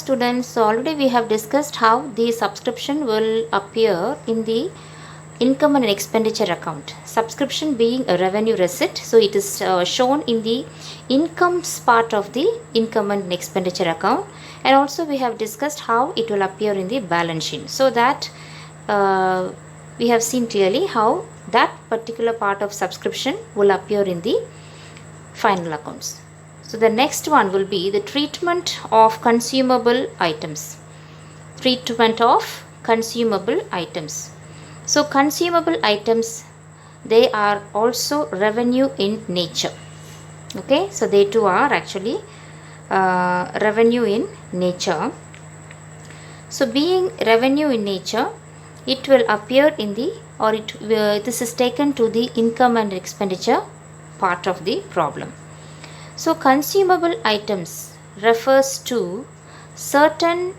students, so already we have discussed how the subscription will appear in the income and expenditure account. Subscription being a revenue receipt, so it is shown in the incomes part of the income and expenditure account, and also we have discussed how it will appear in the balance sheet, so that we have seen clearly how that particular part of subscription will appear in the final accounts. So the next one will be the treatment of consumable items. Treatment of consumable items. So consumable items, they are also revenue in nature. Okay, so they too are actually revenue in nature. So being revenue in nature, it will appear in the, or this is taken to the income and expenditure part of the problem. So consumable items refers to certain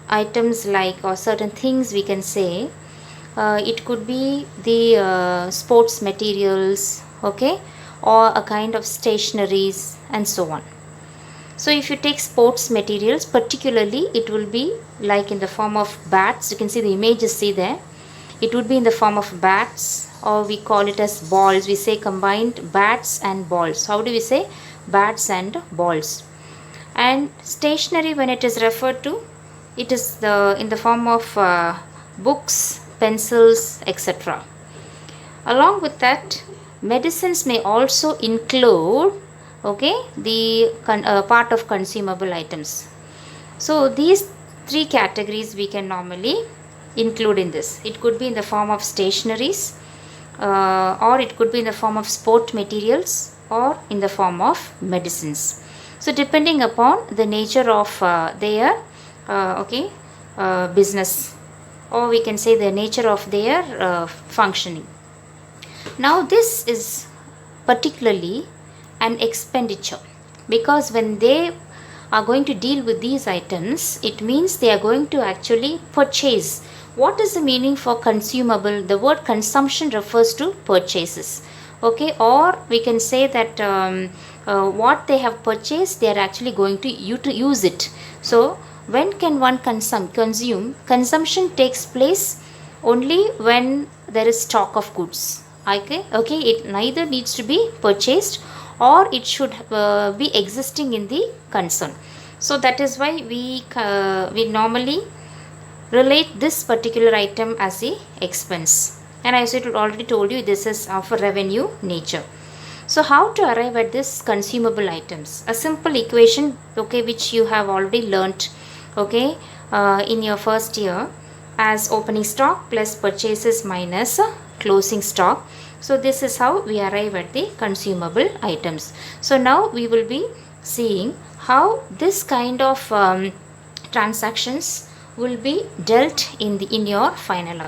items like, or certain things we can say. It could be the sports materials, okay, or a kind of stationaries and so on. So if you take sports materials, particularly it will be like in the form of bats. You can see the images, see there. It would be in the form of bats, or we call it as balls. We say combined bats and balls. How do we say? Bats and balls. And stationery, when it is referred to, it is in the form of books, pencils, etc. Along with that, medicines may also include, okay, the part of consumable items. So these three categories we can normally include in this. It could be in the form of stationaries, or it could be in the form of sport materials, or in the form of medicines. So depending upon the nature of their business, or we can say the nature of their functioning. Now this is particularly an expenditure, because when they are going to deal with these items, it means they are going to actually purchase. What is the meaning for consumable? The word consumption refers to purchases, okay, or we can say that what they have purchased, they are actually going to use it. So when can one consume? Consumption takes place only when there is stock of goods. Okay, it neither needs to be purchased, or it should be existing in the concern. So that is why we normally relate this particular item as a expense. And as I already told you, this is of a revenue nature. So how to arrive at this consumable items? A simple equation, okay, which you have already learnt, okay, in your first year, as opening stock plus purchases minus closing stock. So this is how we arrive at the consumable items. So now we will be seeing how this kind of transactions will be dealt in your final